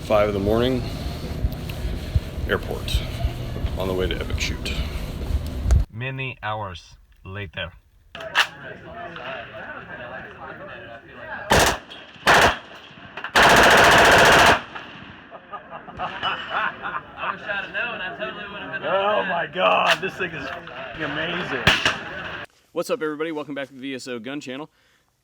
5 in the morning, airport, on the way to Epic Shoot. Many hours later. I wish I'd have known. I totally would have been. Oh my god, this thing is amazing. What's up, everybody? Welcome back to the VSO Gun Channel.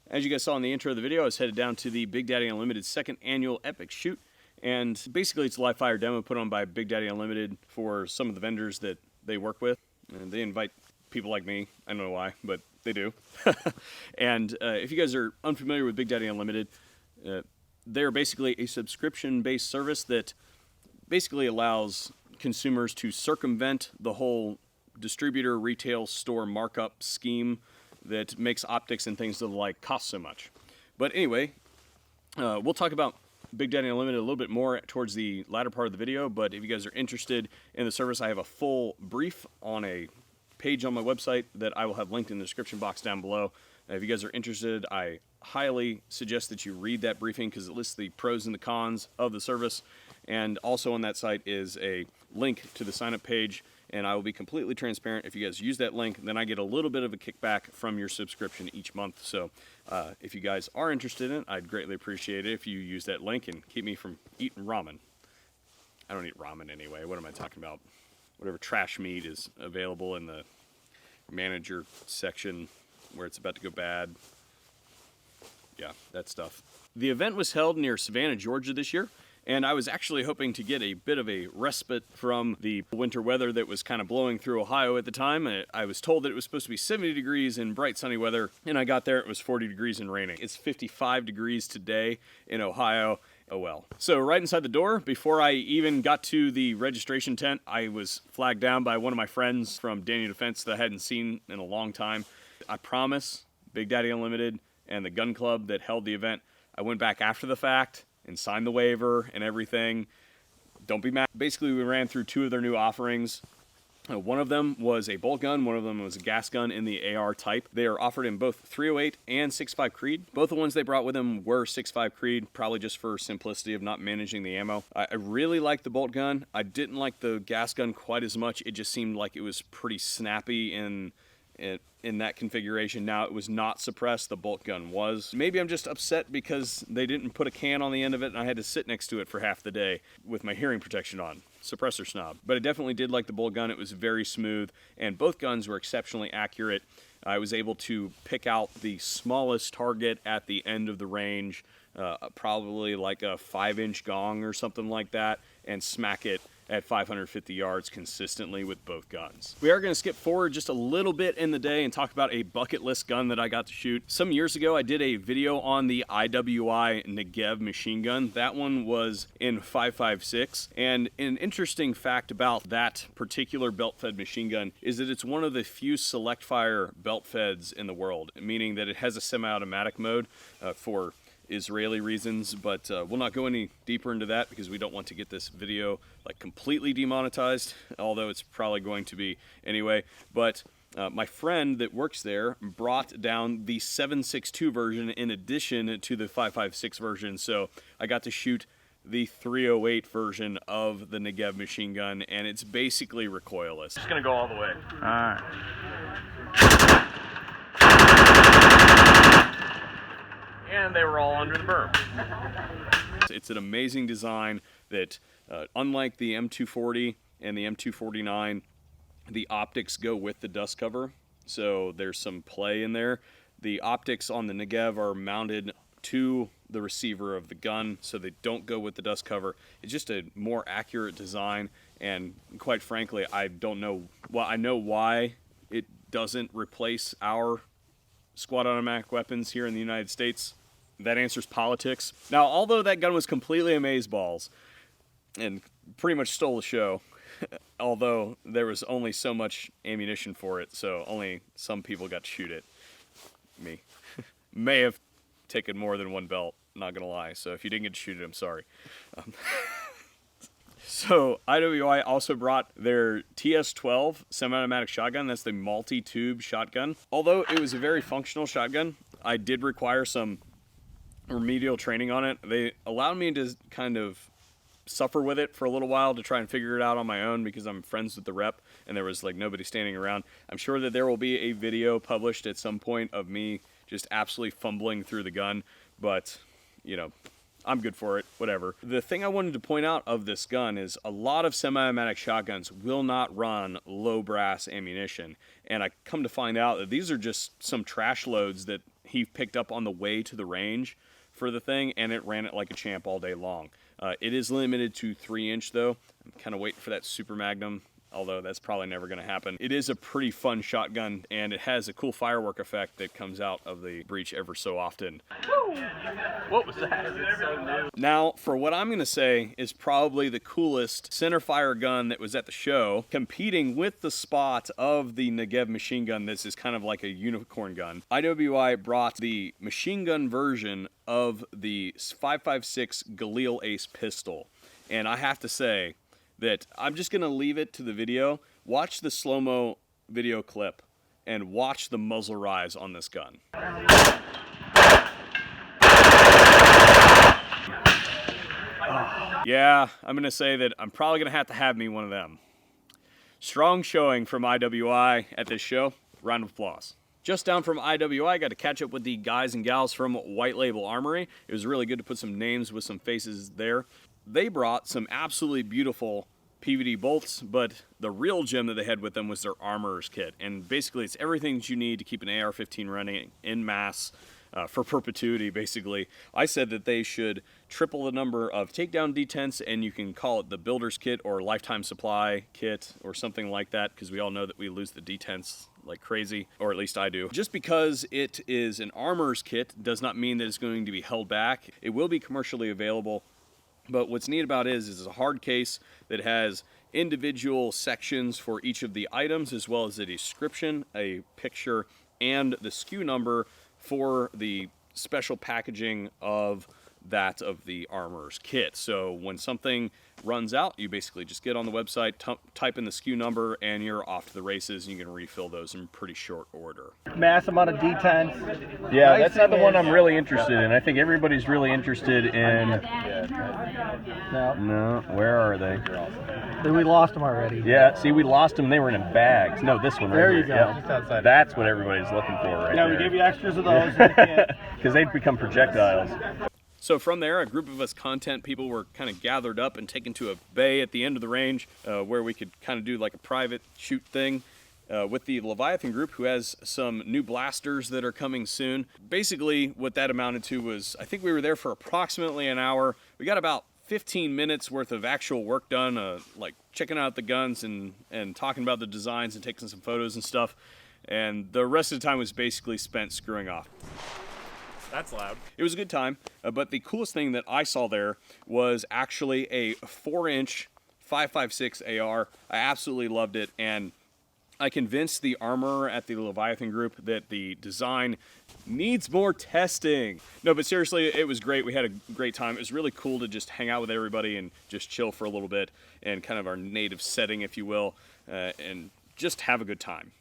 As you guys saw in the intro of the video, I was headed down to the Big Daddy Unlimited second annual Epic Shoot. And basically it's a live fire demo put on by Big Daddy Unlimited for some of the vendors that they work with. And they invite people like me. I don't know why, but they do. And if you guys are unfamiliar with Big Daddy Unlimited, they're basically a subscription-based service that basically allows consumers to circumvent the whole distributor retail store markup scheme that makes optics and things of the like cost so much. But anyway, we'll talk about Big Daddy Unlimited a little bit more towards the latter part of the video, but if you guys are interested in the service, I have a full brief on a page on my website that I will have linked in the description box down below. If you guys are interested, I highly suggest that you read that briefing because it lists the pros and the cons of the service. And also on that site is a link to the sign-up page, and I will be completely transparent. If you guys use that link, then I get a little bit of a kickback from your subscription each month. So if you guys are interested in it, I'd greatly appreciate it if you use that link and keep me from eating ramen. I don't eat ramen anyway. What am I talking about? Whatever trash meat is available in the manager section where it's about to go bad. Yeah, that stuff. The event was held near Savannah, Georgia this year. And I was actually hoping to get a bit of a respite from the winter weather that was kind of blowing through Ohio at the time. I was told that it was supposed to be 70 degrees in bright sunny weather, and I got there, it was 40 degrees and raining. It's 55 degrees today in Ohio. Oh well. So right inside the door, before I even got to the registration tent, I was flagged down by one of my friends from Daniel Defense that I hadn't seen in a long time. I promise, Big Daddy Unlimited and the gun club that held the event, I went back after the fact and signed the waiver and everything. Don't be mad. Basically, we ran through two of their new offerings. One of them was a bolt gun, one of them was a gas gun in the AR type. They are offered in both 308 and 6.5 Creed. Both the ones they brought with them were 6.5 Creed, probably just for simplicity of not managing the ammo. I really liked the bolt gun. I didn't like the gas gun quite as much. It just seemed like it was pretty snappy in that configuration. Now, it was not suppressed, the bolt gun was. Maybe I'm just upset because they didn't put a can on the end of it and I had to sit next to it for half the day with my hearing protection on. Suppressor snob. But I definitely did like the bolt gun. It was very smooth and both guns were exceptionally accurate. I was able to pick out the smallest target at the end of the range, probably like a 5-inch gong or something like that, and smack it at 550 yards consistently with both guns. We are going to skip forward just a little bit in the day and talk about a bucket list gun that I got to shoot. Some years ago, I did a video on the IWI Negev machine gun. That one was in 5.56, and an interesting fact about that particular belt-fed machine gun is that it's one of the few select fire belt feds in the world, meaning that it has a semi-automatic mode for Israeli reasons, but we'll not go any deeper into that because we don't want to get this video like completely demonetized, although it's probably going to be anyway. But my friend that works there brought down the 7.62 version in addition to the 5.56 version, so I got to shoot the 308 version of the Negev machine gun, and it's basically recoilless. Just gonna go all the way. All right. And they were all under the berm. It's an amazing design that, unlike the M240 and the M249, the optics go with the dust cover, so there's some play in there. The optics on the Negev are mounted to the receiver of the gun, so they don't go with the dust cover. It's just a more accurate design, and quite frankly, I don't know, well, I know why it doesn't replace our squad automatic weapons here in the United States. That answers politics. Now, although that gun was completely amazeballs and pretty much stole the show, although there was only so much ammunition for it, so only some people got to shoot it. Me. May have taken more than one belt, not gonna lie. So if you didn't get to shoot it, I'm sorry. So IWI also brought their TS-12 semi-automatic shotgun. That's the multi-tube shotgun. Although it was a very functional shotgun, I did require some remedial training on it. They allowed me to kind of suffer with it for a little while to try and figure it out on my own because I'm friends with the rep and there was like nobody standing around. I'm sure that there will be a video published at some point of me just absolutely fumbling through the gun, but you know, I'm good for it, whatever. The thing I wanted to point out of this gun is a lot of semi-automatic shotguns will not run low brass ammunition. And I come to find out that these are just some trash loads that he picked up on the way to the range for the thing, and it ran it like a champ all day long. It is limited to 3-inch though. I'm kind of waiting for that Super Magnum, although that's probably never going to happen. It is a pretty fun shotgun, and it has a cool firework effect that comes out of the breech ever so often. What was that? It's so new. Now, for what I'm going to say is probably the coolest Centerfire gun that was at the show, competing with the spot of the Negev machine gun. This is kind of like a unicorn gun. IWI brought the machine gun version of the 5.56 Galil Ace pistol, and I have to say that I'm just going to leave it to the video. Watch the slow-mo video clip and watch the muzzle rise on this gun. Yeah, I'm going to say that I'm probably going to have me one of them. Strong showing from IWI at this show. Round of applause. Just down from IWI, I got to catch up with the guys and gals from White Label Armory. It was really good to put some names with some faces there. They brought some absolutely beautiful PVD bolts, but the real gem that they had with them was their Armorer's kit. And basically, it's everything that you need to keep an AR-15 running en masse for perpetuity, basically. I said that they should triple the number of takedown detents, and you can call it the Builder's Kit or Lifetime Supply Kit or something like that, because we all know that we lose the detents like crazy, or at least I do. Just because it is an Armorer's Kit does not mean that it's going to be held back. It will be commercially available. But what's neat about it is it's a hard case that has individual sections for each of the items, as well as a description, a picture, and the SKU number for the special packaging of that of the Armorer's kit. So when something runs out, you basically just get on the website, type in the SKU number, and you're off to the races, and you can refill those in pretty short order. Mass amount of detents. Yeah, that's not the one I'm really interested in. I think everybody's really interested in... No, where are they? We lost them already. Yeah, see, we lost them. They were in bags. No, this one right There here. you go. Yep. Just outside. That's what everybody's looking for right Yeah, there. we gave you extras of those. Yeah. Because they'd become projectiles. So from there, a group of us content people were kind of gathered up and taken to a bay at the end of the range where we could kind of do like a private shoot thing with the Leviathan Group, who has some new blasters that are coming soon. Basically, what that amounted to was, I think we were there for approximately an hour. We got about 15 minutes worth of actual work done, like checking out the guns and talking about the designs and taking some photos and stuff. And the rest of the time was basically spent screwing off. That's loud. It was a good time, but the coolest thing that I saw there was actually a 4-inch 5.56 AR. I absolutely loved it, and I convinced the armorer at the Leviathan Group that the design needs more testing. No, but seriously, it was great. We had a great time. It was really cool to just hang out with everybody and just chill for a little bit and kind of our native setting, if you will, and just have a good time.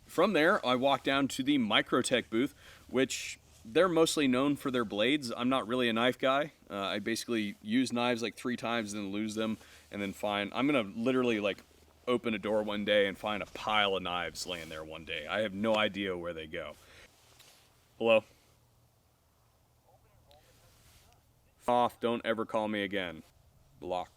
From there, I walked down to the Microtech booth, which they're mostly known for their blades. I'm not really a knife guy. I basically use knives like 3 times and then lose them and then find... I'm going to literally like open a door one day and find a pile of knives laying there one day. I have no idea where they go. Hello? Off, don't ever call me again. Blocked.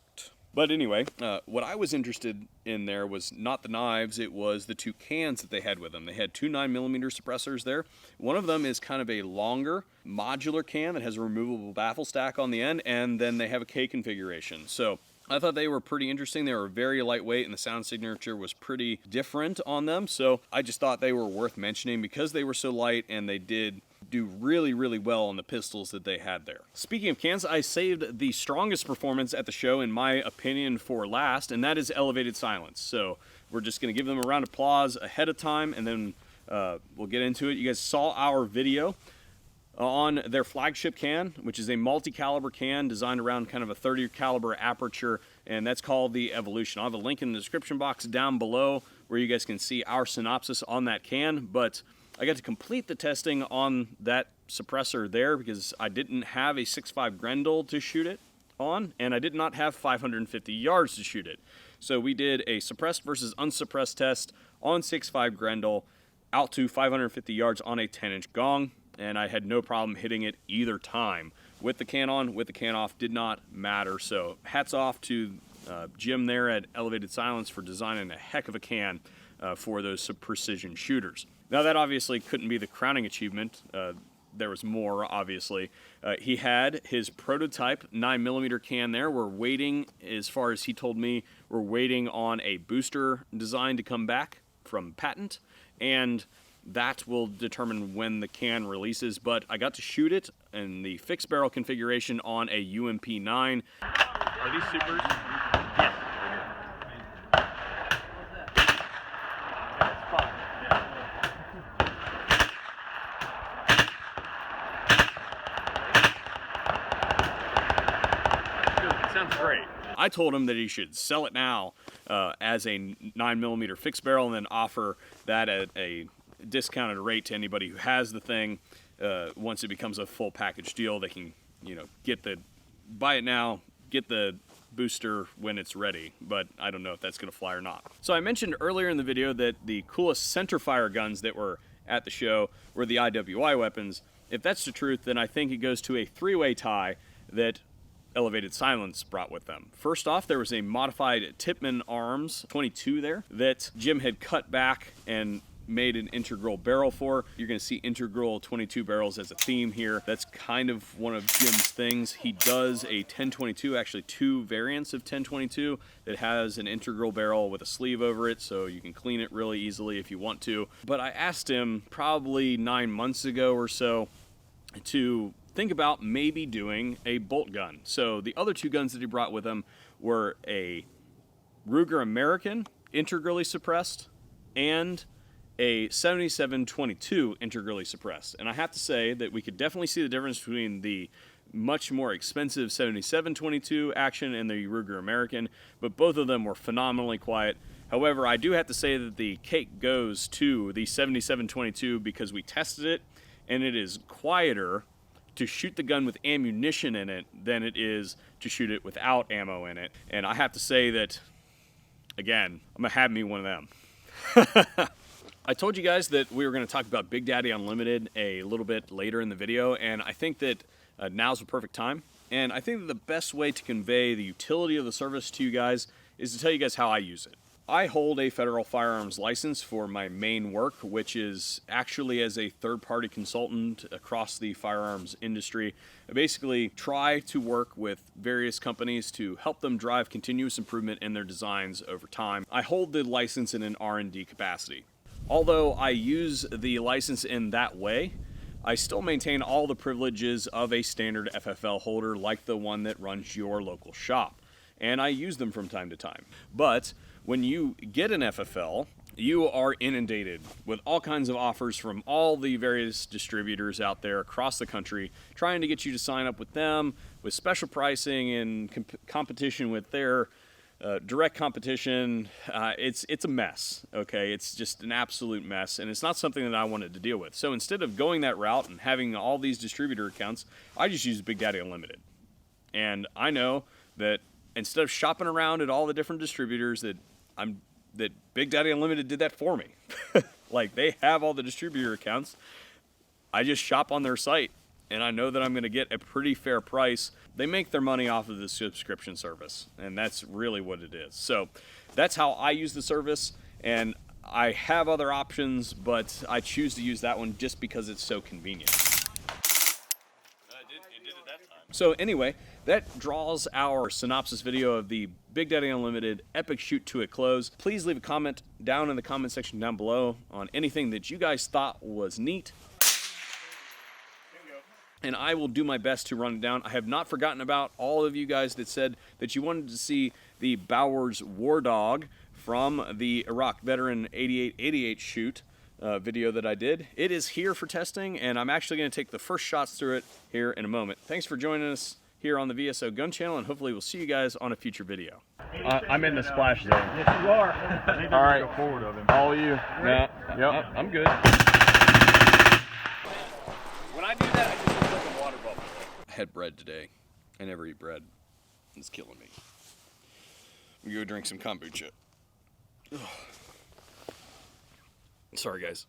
But anyway, what I was interested in there was not the knives, it was the 2 cans that they had with them. They had 2 9mm suppressors there. One of them is kind of a longer modular can that has a removable baffle stack on the end, and then they have a K configuration. So I thought they were pretty interesting. They were very lightweight, and the sound signature was pretty different on them. So I just thought they were worth mentioning because they were so light, and they did do really, really well on the pistols that they had there. Speaking of cans, I saved the strongest performance at the show, in my opinion, for last, and that is Elevated Silence. So we're just going to give them a round of applause ahead of time, and then we'll get into it. You guys saw our video. on their flagship can, which is a multi-caliber can designed around kind of a 30 caliber aperture, and that's called the Evolution. I'll have a link in the description box down below where you guys can see our synopsis on that can, but I got to complete the testing on that suppressor there because I didn't have a 6.5 Grendel to shoot it on, and I did not have 550 yards to shoot it. So we did a suppressed versus unsuppressed test on 6.5 Grendel out to 550 yards on a 10-inch gong, and I had no problem hitting it either time. With the can on, with the can off, did not matter. So hats off to Jim there at Elevated Silence for designing a heck of a can for those precision shooters. Now that obviously couldn't be the crowning achievement. There was more, obviously. He had his prototype 9mm can there. We're waiting, as far as he told me, we're waiting on a booster design to come back from patent, and that will determine when the can releases. But I got to shoot it in the fixed barrel configuration on a UMP9. Are these supers? Yes. That's fun. It sounds great. I told him that he should sell it now as a 9mm fixed barrel and then offer that at a discounted rate to anybody who has the thing. Once it becomes a full package deal, they can, buy it now, get the booster when it's ready, but I don't know if that's going to fly or not. So I mentioned earlier in the video that the coolest Centerfire guns that were at the show were the IWI weapons. If that's the truth, then I think it goes to a three-way tie that Elevated Silence brought with them. First off, there was a modified Tippmann Arms 22 there that Jim had cut back and made an integral barrel for. You're going to see integral 22 barrels as a theme here. That's kind of one of Jim's things. He does a 1022, actually two variants of 1022 that has an integral barrel with a sleeve over it, so you can clean it really easily if you want to. But I asked him probably 9 months ago or so to think about maybe doing a bolt gun. So the other two guns that he brought with him were a Ruger American integrally suppressed and a 7722 integrally suppressed. And I have to say that we could definitely see the difference between the much more expensive 7722 action and the Ruger American, but both of them were phenomenally quiet. However, I do have to say that the cake goes to the 7722 because we tested it and it is quieter to shoot the gun with ammunition in it than it is to shoot it without ammo in it. And I have to say that, again, I'm gonna have me one of them. I told you guys that we were going to talk about Big Daddy Unlimited a little bit later in the video, and I think that now's the perfect time. And I think that the best way to convey the utility of the service to you guys is to tell you guys how I use it. I hold a federal firearms license for my main work, which is actually as a third-party consultant across the firearms industry. I basically try to work with various companies to help them drive continuous improvement in their designs over time. I hold the license in an R&D capacity. Although I use the license in that way, I still maintain all the privileges of a standard FFL holder like the one that runs your local shop. And I use them from time to time. But when you get an FFL, you are inundated with all kinds of offers from all the various distributors out there across the country trying to get you to sign up with them with special pricing and competition with their direct competition. It's a mess, okay? It's just an absolute mess, and it's not something that I wanted to deal with. So instead of going that route and having all these distributor accounts, I just use Big Daddy Unlimited. And I know that instead of shopping around at all the different distributors that Big Daddy Unlimited did that for me. Like, they have all the distributor accounts. I just shop on their site, and I know that I'm going to get a pretty fair price. They make their money off of the subscription service, and that's really what it is. So that's how I use the service, and I have other options, but I choose to use that one just because it's so convenient. It did it that time. So anyway, that draws our synopsis video of the Big Daddy Unlimited epic shoot to a close. Please leave a comment down in the comment section down below on anything that you guys thought was neat, and I will do my best to run it down. I have not forgotten about all of you guys that said that you wanted to see the Bowers War Dog from the Iraq Veteran 8888 shoot video that I did. It is here for testing, and I'm actually going to take the first shots through it here in a moment. Thanks for joining us here on the VSO Gun Channel, and hopefully we'll see you guys on a future video. I'm in the splash zone. Yes, you are. All right. Go forward of him. All of you. No. Yep. I'm good. When I do that, I just look like a water bubble. I had bread today. I never eat bread. It's killing me. I'm gonna go drink some kombucha. Ugh. Sorry, guys.